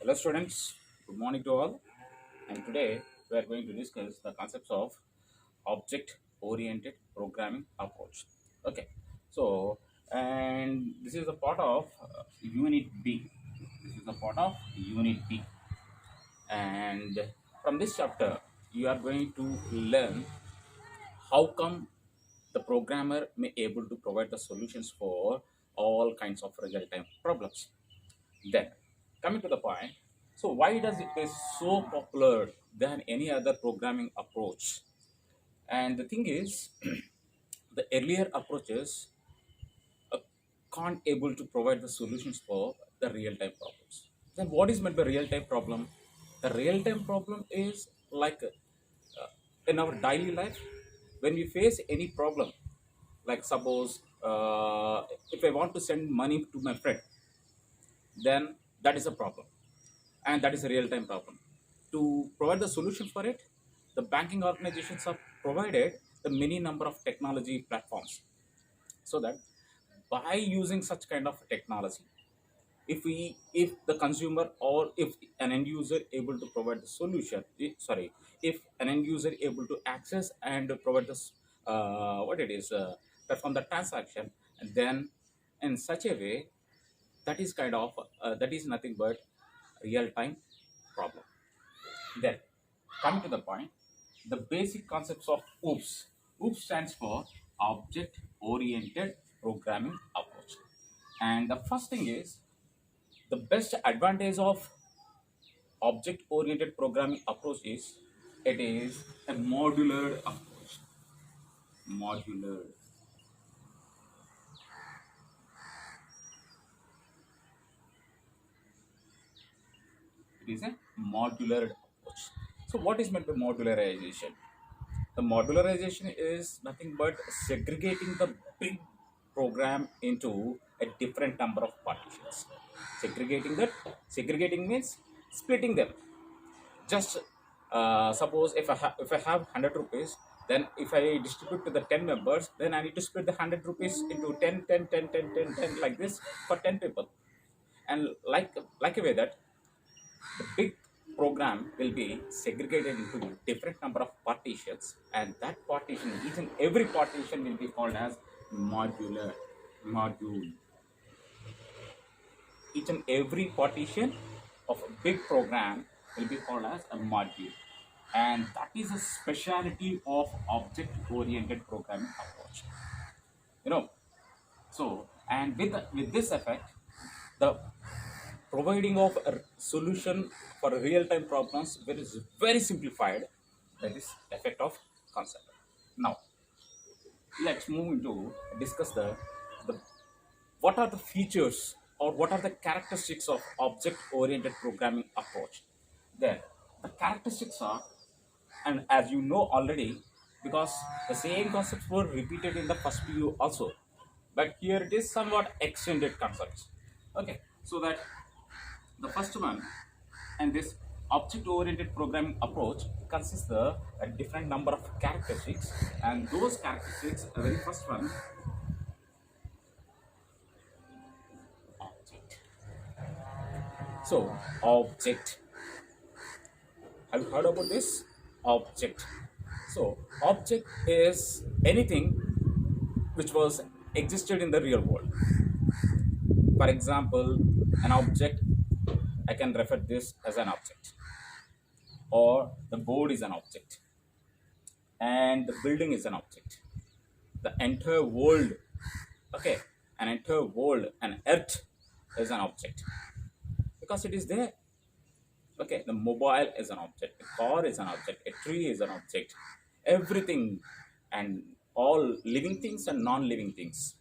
Hello students, good morning to all, and today we are going to discuss the concepts of object-oriented programming approach. Okay, so and this is a part of Unit B. This is a part of Unit B, and from this chapter you are going to learn how come the programmer may able to provide the solutions for all kinds of real-time problems. Then, coming to the point, so why does it is so popular than any other programming approach? And the thing is, the earlier approaches uh, can't able to provide the solutions for the real-time problems. Then what is meant by real-time problem? The real-time problem is like in our daily life, when we face any problem, like suppose if I want to send money to my friend, then that is a problem, and that is a real-time problem. To provide the solution for it, the banking organizations have provided the many number of technology platforms, so that by using such kind of technology, if the consumer or if an end user able to provide the solution, if an end user able to access and provide this what it is perform the transaction, and then in such a way, that is kind of that is nothing but real time problem. Then, coming to the point, the basic concepts of OOPS. OOPS stands for Object Oriented Programming Approach. And the first thing is, the best advantage of object oriented programming approach is it is a modular approach. Modular. It is a modular approach. So, what is meant by modularization? The modularization is nothing but segregating the big program into a different number of partitions. Segregating means splitting them. Just suppose if I have 100 rupees, then if I distribute to the 10 members, then I need to split the 100 rupees into 10, 10, 10, 10, 10, 10, like this for 10 people. And like a way that the big program will be segregated into different number of partitions, and that partition, each and every partition will be called as modular module. Each and every partition of a big program will be called as a module, and that is a speciality of object oriented programming approach, you know. So, and with this effect, the providing of a solution for real-time problems is very simplified. That is effect of concept. Now let's move into discuss the what are the features or what are the characteristics of object-oriented programming approach. Then the characteristics are, and as you know already, because the same concepts were repeated in the first PU also, but here it is somewhat extended concepts. Okay, so that the first one, and this object-oriented programming approach consists of a different number of characteristics, and those characteristics, the very first one, object. So, object. Have you heard about this? Object. So, object is anything which was existed in the real world. For example, an object, I can refer this as an object, or the board is an object, and the building is an object. The entire world, okay, an entire world, an earth is an object because it is there. Okay, the mobile is an object, a car is an object, a tree is an object, everything, and all living things and non-living things.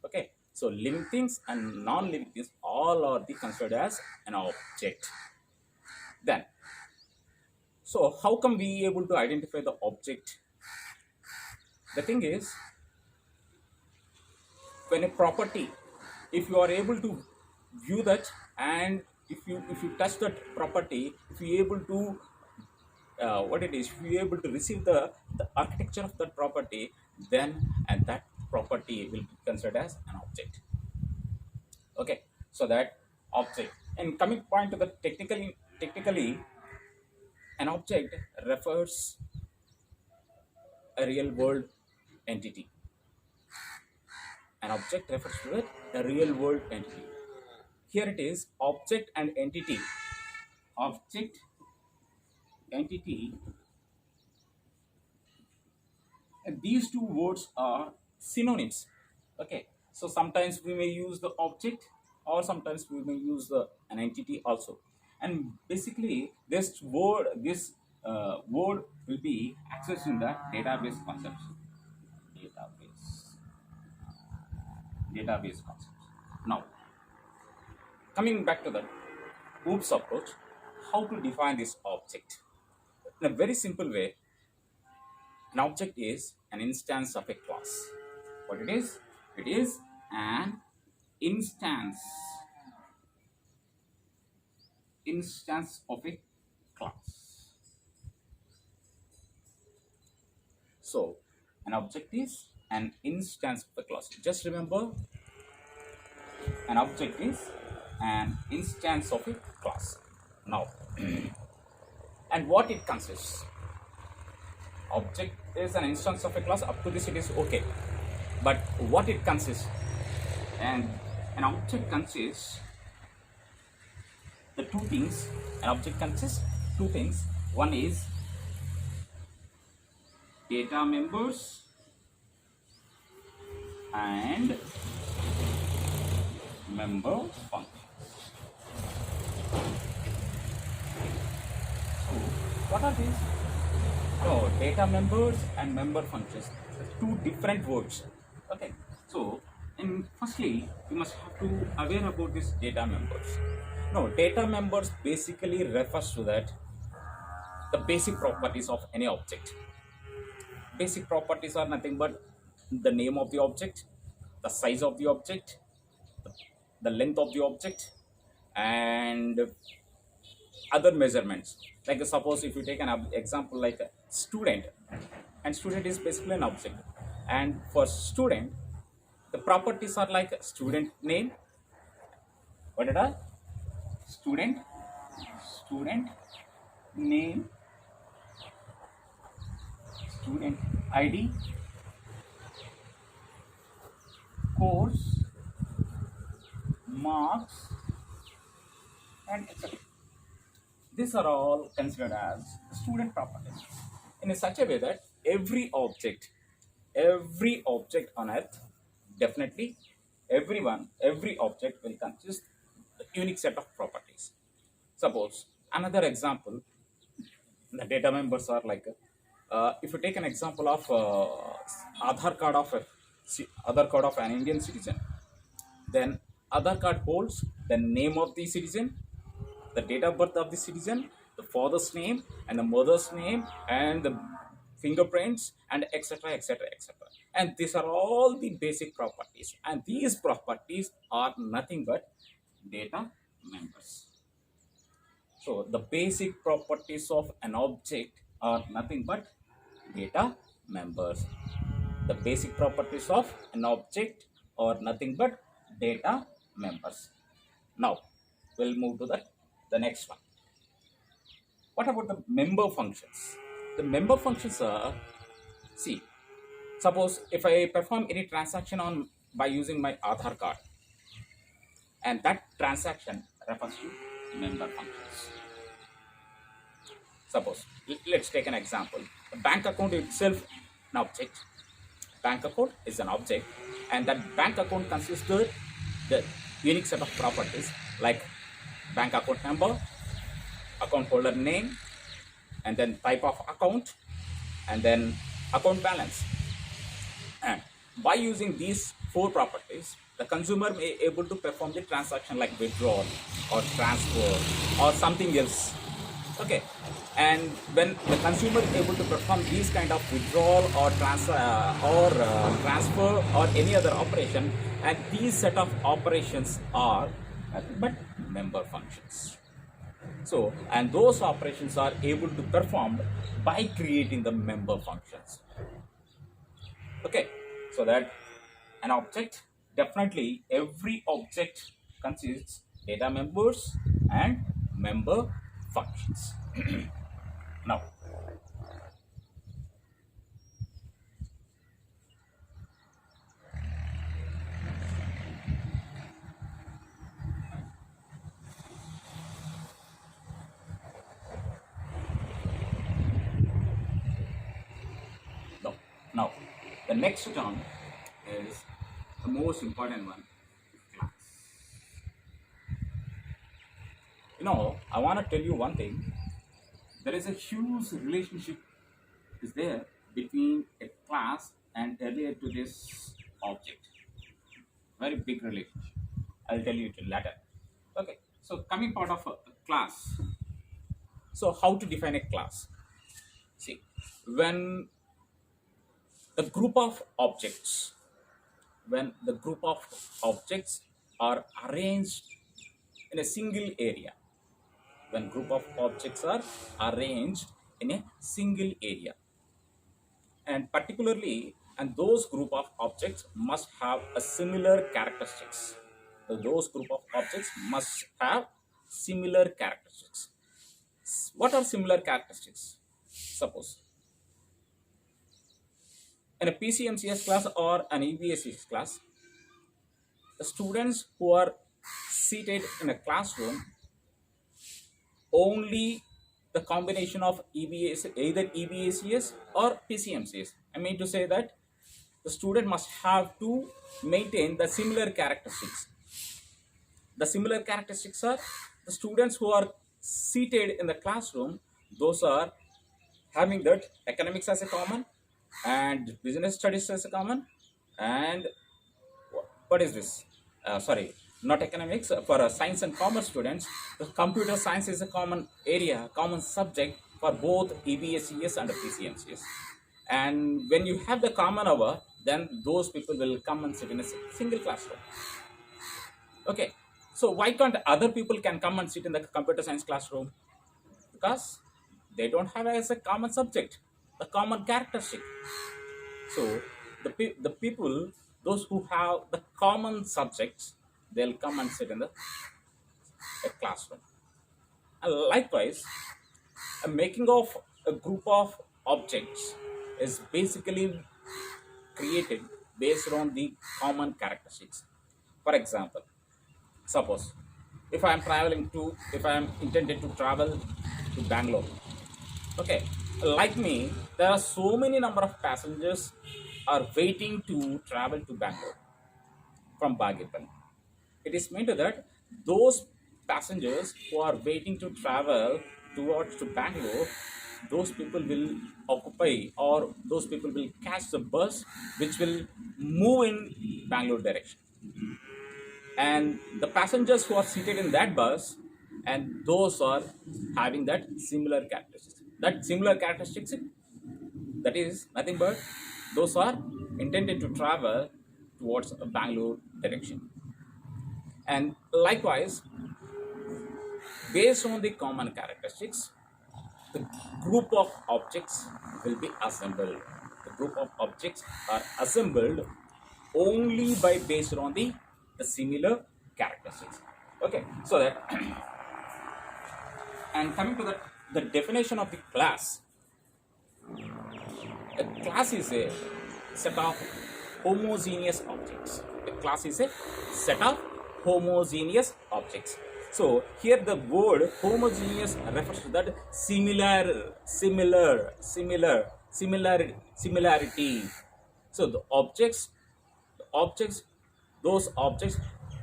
Okay, so living things and non-living things all are the considered as an object. Then, so how come we able to identify the object? The thing is, when a property, if you are able to view that, and if you touch that property, if you able to what it is, if you able to receive the architecture of that property, then and that property will be considered as an object. Okay, so that object. And coming point to the technically, an object refers a real world entity. An object refers to it, a real world entity. Here it is object and entity. Object, entity, and these two words are synonyms. Okay, so sometimes we may use the object or sometimes we may use the an entity also. And basically this word will be accessed in the database concepts. Database, database concepts. Now, coming back to the OOPS approach, how to define this object? In a very simple way, an object is an instance of a class. What it is? It is an instance of a class. So, an object is an instance of a class. Just remember, an object is an instance of a class. Now, and what it consists? Object is an instance of a class. Up to this it is okay, but what it consists? And an object consists the two things. An object consists two things. One is data members and member functions. So what are these? No, data members and member functions, two different words. Okay, so firstly you must have to aware about this data members. No, data members basically refers to that the basic properties of any object. Basic properties are nothing but the name of the object, the size of the object, the length of the object, and other measurements. Like suppose if you take an example like a student, and student is basically an object, and for student the properties are like student name. What did I? Student name, student ID, course, marks, and etc. These are all considered as student properties in such a way that every object on earth, definitely every object will consist a unique set of properties. Suppose another example, the data members are like if you take an example of Aadhaar card of an Indian citizen, then Aadhaar card holds the name of the citizen, the date of birth of the citizen, the father's name and the mother's name, and the fingerprints, and etc, etc, etc. And these are all the basic properties, and these properties are nothing but data members. So the basic properties of an object are nothing but data members. The basic properties of an object are nothing but data members. Now we'll move to the next one. What about the member functions? The member functions are, see, suppose if I perform any transaction by using my Aadhaar card, and that transaction refers to member functions. Suppose, let's take an example. The bank account itself an object. Bank account is an object, and that bank account consists of the unique set of properties like bank account number, account holder name, and then type of account, and then account balance. And by using these four properties, the consumer may able to perform the transaction like withdrawal or transfer or something else. Okay, and when the consumer is able to perform these kind of withdrawal or transfer or any other operation, and these set of operations are nothing but member functions. So, and those operations are able to perform by creating the member functions. Okay, so that an object, definitely every object consists data members and member functions. Now, no, now the next term is the most important one, class. I want to tell you one thing. There is a huge relationship is there between a class and earlier to this object. Very big relationship. I'll tell you it later. Okay. So coming part of a class. So how to define a class? See, when a group of objects, when the group of objects are arranged in a single area, when group of objects are arranged in a single area, and particularly, and those group of objects must have a similar characteristics. So those group of objects must have similar characteristics. What are similar characteristics? Suppose in a PCMCS class or an EBSCS class, the students who are seated in a classroom, only the combination of either EBACS or PCMCS. I mean to say that the student must have to maintain the similar characteristics. The similar characteristics are the students who are seated in the classroom, those are having that economics as a common and business studies as a common, and what is this? Sorry, not economics. For science and commerce students, the computer science is a common area, common subject for both EBSCS and PCMCS. And when you have the common hour, then those people will come and sit in a single classroom. Okay, so why can't other people can come and sit in the computer science classroom? Because they don't have as a common subject, a common characteristic. So the people, those who have the common subjects, they'll come and sit in the classroom. And likewise, a making of a group of objects is basically created based on the common characteristics. For example, suppose if I am intended to travel to Bangalore, okay, like me, there are so many number of passengers are waiting to travel to Bangalore from Bagirpalli. It is meant that those passengers who are waiting to travel towards to Bangalore, those people will occupy, or those people will catch the bus which will move in Bangalore direction. And the passengers who are seated in that bus, and those are having that similar characteristics. That similar characteristics, that is nothing but those are intended to travel towards a Bangalore direction. And likewise, based on the common characteristics, the group of objects will be assembled. The group of objects are assembled only by based on the similar characteristics. Okay, so that and coming to the definition of the class, a class is a set of homogeneous objects. A class is a set of homogeneous objects. So here the word homogeneous refers to that similarity. So the objects, those objects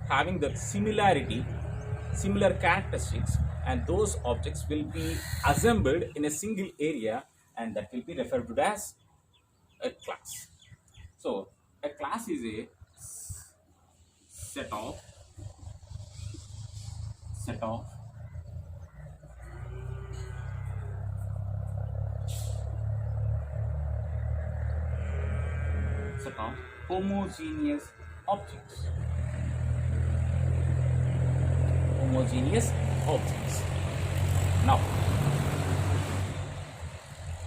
having the similarity, similar characteristics, and those objects will be assembled in a single area, and that will be referred to as a class. So a class is a set of homogeneous objects. Now,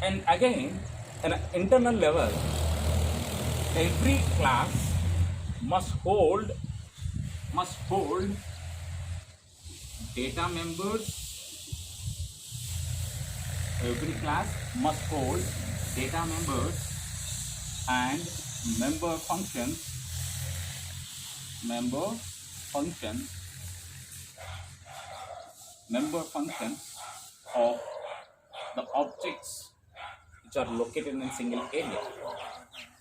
and again, at an internal level, every class must hold data members, every class must hold data members and member functions, member functions, member functions of the objects which are located in a single area.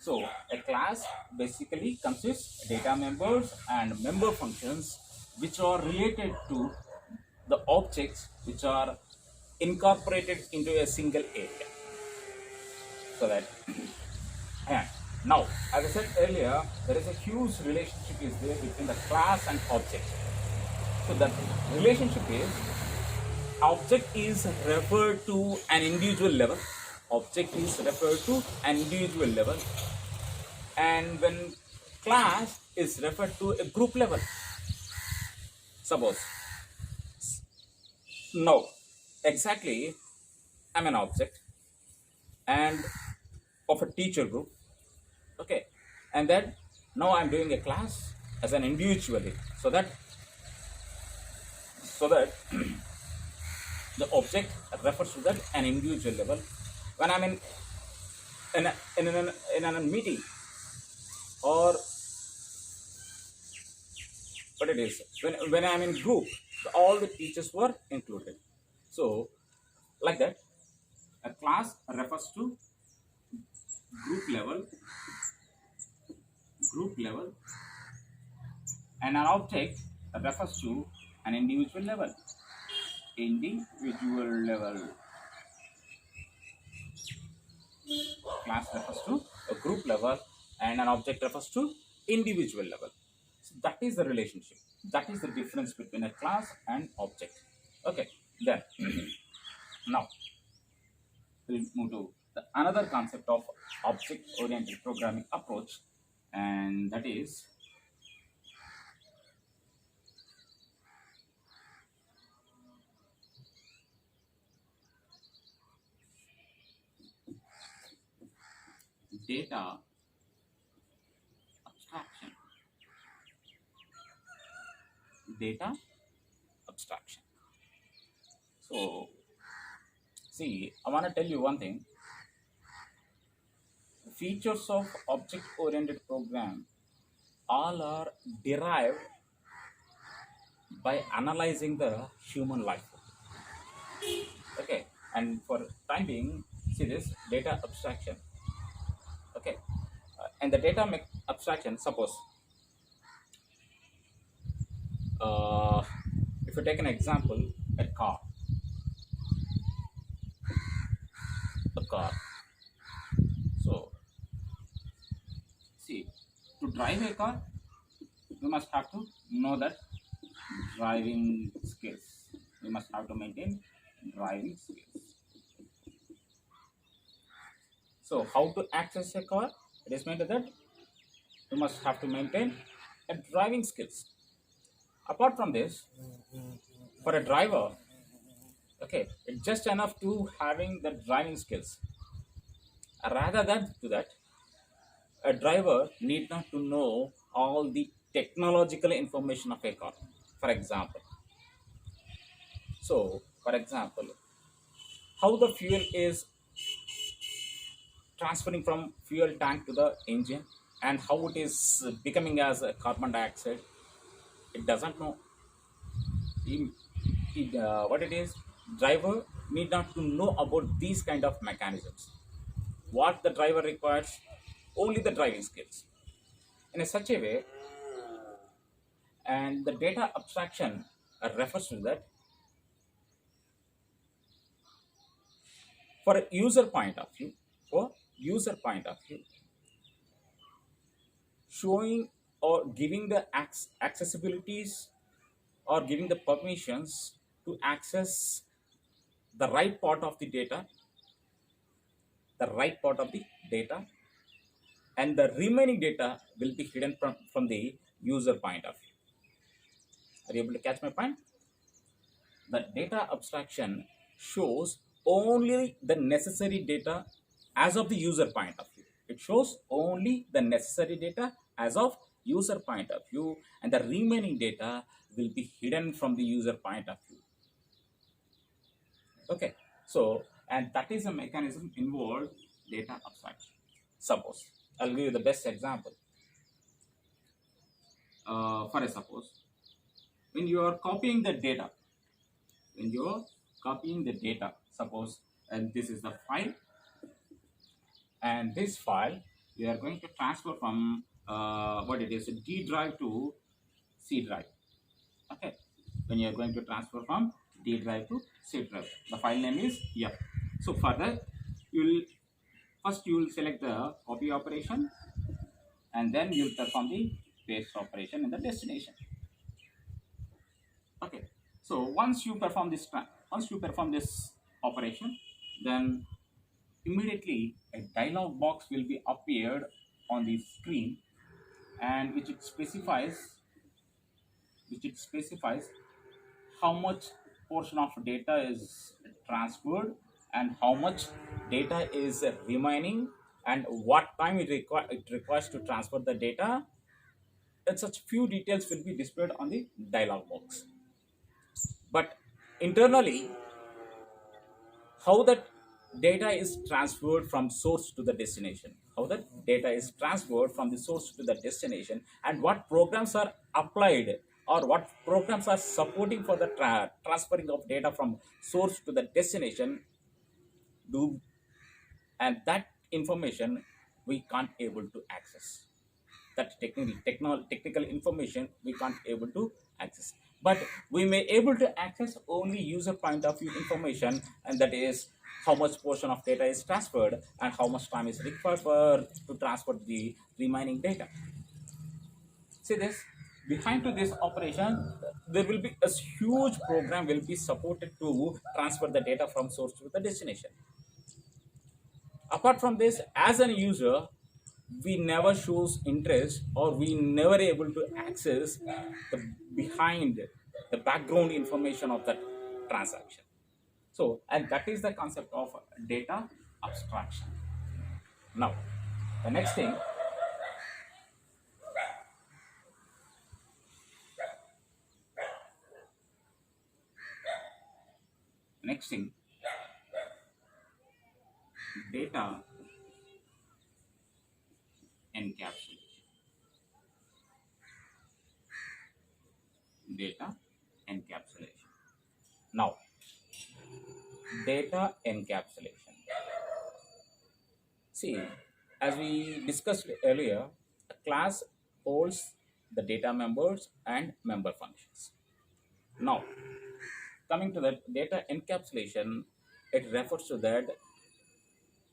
So a class basically consists data members and member functions which are related to the objects which are incorporated into a single area. So that and now, as I said earlier, there is a huge relationship is there between the class and object. So that relationship is object is referred to an individual level. Object is referred to an individual level, and when class is referred to a group level. Suppose no, exactly, I'm an object and of a teacher group. Okay, and then now I'm doing a class as an individually, so that the object refers to that an individual level. When I'm in a meeting, or what it is, when I'm in group, all the teachers were included. So like that, a class refers to group level, and an object refers to an individual level. Class refers to a group level and an object refers to individual level. So that is the relationship. That is the difference between a class and object. Okay, then now we'll move to another concept of object-oriented programming approach, and that is data abstraction. Data abstraction. So, see, I want to tell you one thing. The features of object-oriented program all are derived by analyzing the human life. Okay, and for time being, see this data abstraction. Okay, and the data abstraction, suppose if you take an example, a car. So see, to drive a car, you must have to know that driving skills. You must have to maintain driving skills. So how to access a car? It is meant that you must have to maintain a driving skills. Apart from this, for a driver, okay, it's just enough to having the driving skills. Rather than to that, a driver need not to know all the technological information of a car. For example, how the fuel is transferring from fuel tank to the engine, and how it is becoming as a carbon dioxide, it doesn't know. What it is, driver need not to know about these kind of mechanisms. What the driver requires, only the driving skills. In a such a way, and the data abstraction refers to that. For a user point of view, showing or giving the accessibilities or giving the permissions to access the right part of the data, and the remaining data will be hidden from the user point of view. Are you able to catch my point? The data abstraction shows only the necessary data as of the user point of view. It shows only the necessary data as of user point of view, and the remaining data will be hidden from the user point of view. Okay, so and that is a mechanism involved data abstraction. Suppose I'll give you the best example. For a suppose, when you are copying the data, when you are copying the data, suppose, and this is the file, and this file we are going to transfer from what it is, D drive to C drive. Okay, when you are going to transfer from D drive to C drive, the file name is F. So for that, you will select the copy operation, and then you will perform the paste operation in the destination. Okay, so once you perform this operation, then immediately a dialog box will be appeared on the screen, and which it specifies how much portion of data is transferred and how much data is remaining and what time it requires to transfer the data, and such few details will be displayed on the dialog box. But internally, how that data is transferred from source to the destination, how that data is transferred from the source to the destination, and what programs are applied or what programs are supporting for the transferring of data from source to the destination do, and that information we can't able to access. That technical information we can't able to access, but we may able to access only user point of view information, and that is how much portion of data is transferred and how much time is required for to transfer the remaining data. See this, behind to this operation there will be a huge program will be supported to transfer the data from source to the destination. Apart from this, as an user, we never shows interest or we never able to access the behind the background information of that transaction. So, and that is the concept of data abstraction. Now, the next thing, data encapsulation. Data encapsulation. Now, data encapsulation. See, as we discussed earlier, a class holds the data members and member functions. Now, coming to the data encapsulation, it refers to that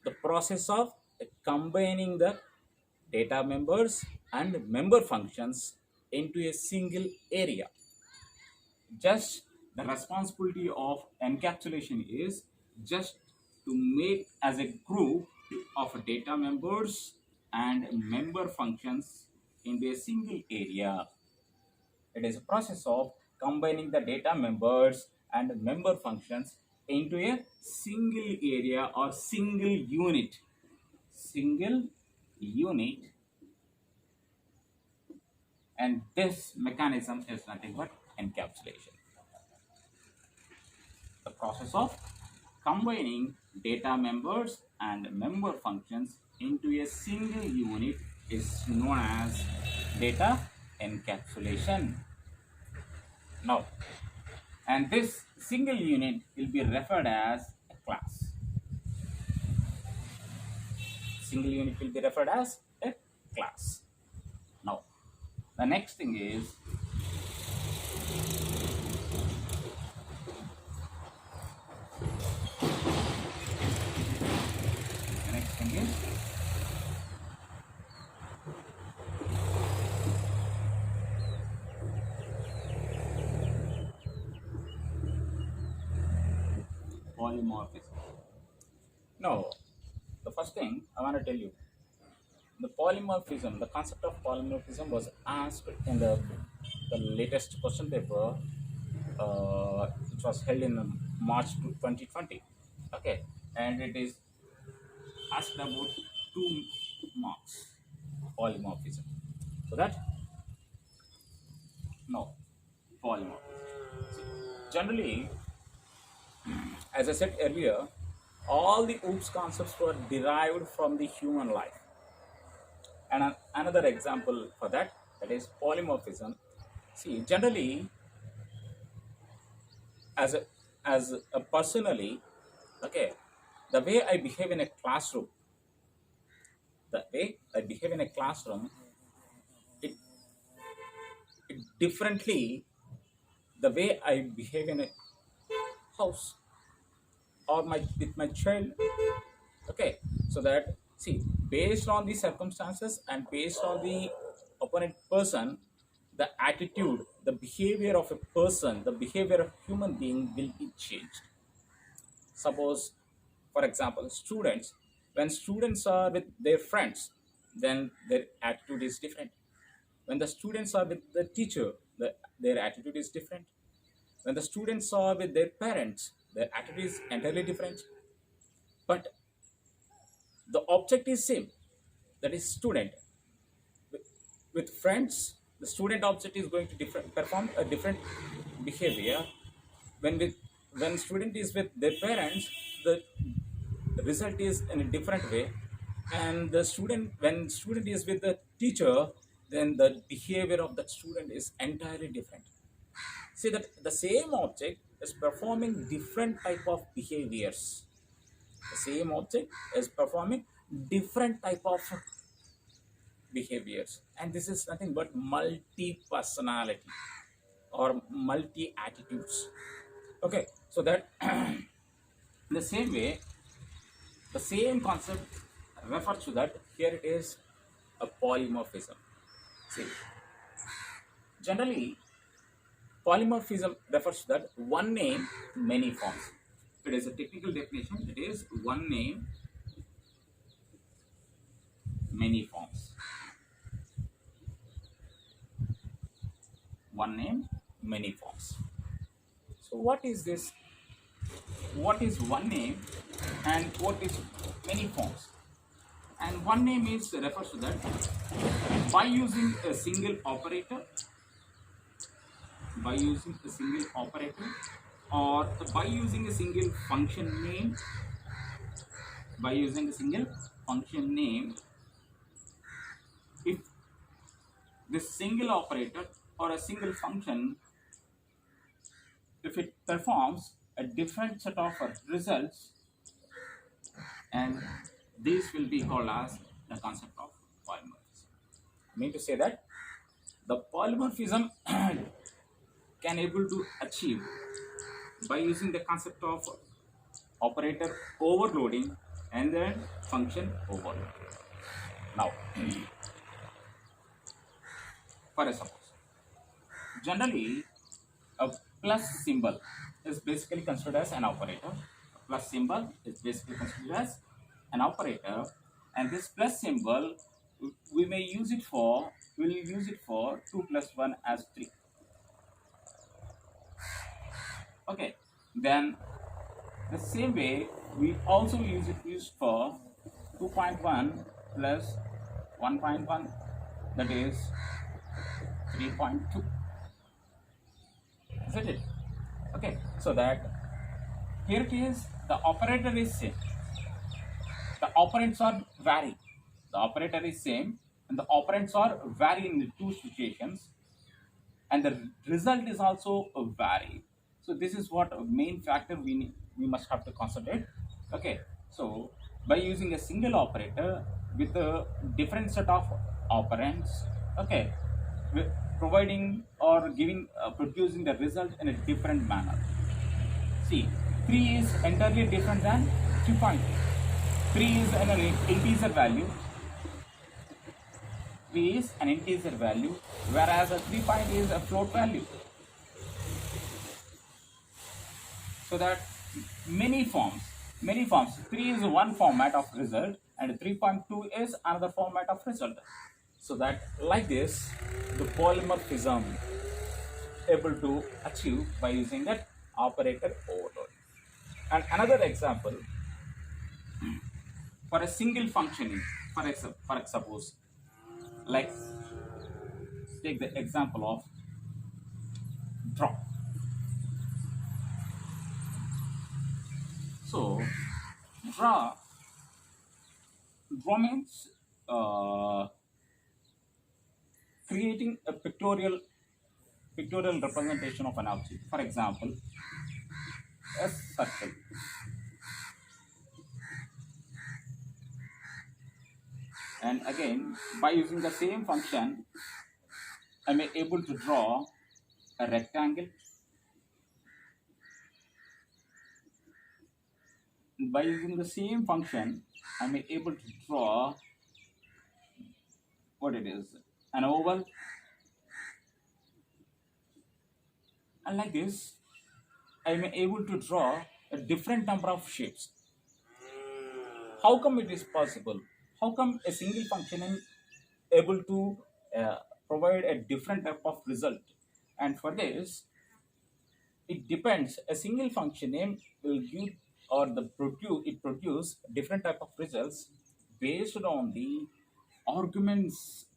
the process of combining the data members and member functions into a single area. Just the responsibility of encapsulation is just to make as a group of data members and member functions into a single area. It is a process of combining the data members and member functions into a single area or single unit. Single unit, and this mechanism is nothing but encapsulation. The process of combining data members and member functions into a single unit is known as data encapsulation. Now, and this single unit will be referred as a class. Single unit will be referred as a class. Now, the next thing is polymorphism. No, the first thing I want to tell you, the polymorphism, the concept of polymorphism was asked in the latest question paper, which was held in March 2020. Okay, and it is asked about 2 marks, polymorphism. So that, no, polymorphism. See, generally, as I said earlier, all the OOPS concepts were derived from the human life. And another example for that, that is polymorphism. See, generally, as a personally, okay, the way I behave in a classroom, it, it differently the way I behave in a house or with my child. Okay, so that, see, based on the circumstances and based on the opponent person, the attitude, the behavior of a person, the behavior of human being will be changed. Suppose, for example, students, when students are with their friends, then their attitude is different. When the students are with the teacher, their attitude is different. When the students are with their parents, their attitude is entirely different. But the object is same, that is student. With friends, the student object is going to perform a different behavior. When student is with their parents, the result is in a different way. And when student is with the teacher, then the behavior of that student is entirely different. See that the same object is performing different type of behaviors. The same object is performing different type of behaviors, and this is nothing but multi-personality or multi-attitudes. Okay, so that in the same way, the same concept refers to that. Here it is a polymorphism. See, generally, polymorphism refers to that one name, many forms. It is a technical definition. It is one name, many forms. One name, many forms. So what is this? What is one name and what is many forms? And one name is refers to that by using a single operator, or by using a single function name, if this single operator or a single function, if it performs a different set of results, and this will be called as the concept of polymorphism. I mean to say that the polymorphism can able to achieve by using the concept of operator overloading and then function overloading. Now, for example, generally a plus symbol is basically considered as an operator. A plus symbol is basically considered as an operator, and this plus symbol we'll use it for 2 plus 1 as 3. Okay, then the same way we also use for 2.1 plus 1.1, that is 3.2. Isn't it? Okay, so that here it is, the operator is same, the operands are vary. The operator is same and the operands are vary in the two situations, and the result is also vary. So this is what main factor we must have to consider. Okay, so by using a single operator with a different set of operands, okay, providing or giving producing the result in a different manner. See, 3 is entirely different than 3.2. 3 is an integer value. 3 is an integer value, whereas a 3 point is a float value. So that many forms. 3 is one format of result and 3.2 is another format of result. So that like this, the polymorphism able to achieve by using that operator overload. And another example, for a single functioning, for suppose, like take the example of So draw draw means creating a pictorial representation of an object. For example, a circle. And again, by using the same function, I may able to draw a rectangle. By using the same function, I may able to draw what it is, an oval. And like this, I may able to draw a different number of shapes. How come it is possible? How come a single function is able to provide a different type of result? And for this, it depends. A single function name will give or the produce different type of results based on the arguments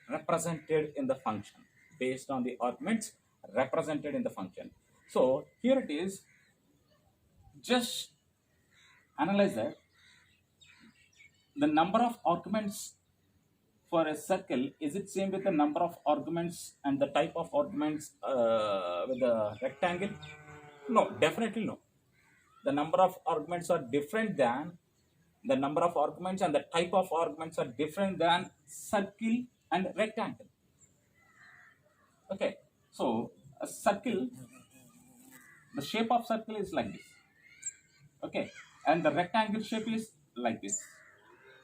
represented in the function. Based on the arguments represented in the function. So here it is. Just analyze that the number of arguments for a circle, is it same with the number of arguments and the type of arguments with the rectangle? No, definitely no. The number of arguments are different than the number of arguments and the type of arguments are different than circle and rectangle. Okay, so a circle, the shape of circle is like this. Okay, and the rectangle shape is like this.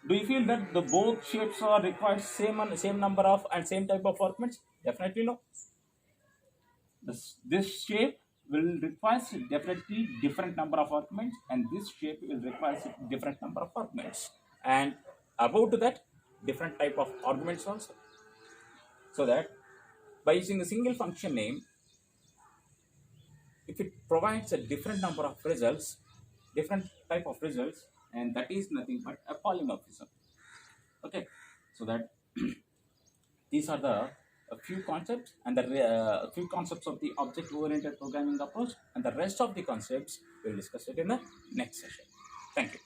Do you feel that the both shapes are required same number of and same type of arguments? Definitely no. This shape will require definitely different number of arguments, and this shape will require different number of arguments. And about that, different type of arguments also. So that by using a single function name, if it provides a different number of results, different type of results, and that is nothing but a polymorphism. Okay, so that these are the a few concepts and the few concepts of the object-oriented programming approach, and the rest of the concepts we'll discuss it in the next session. Thank you.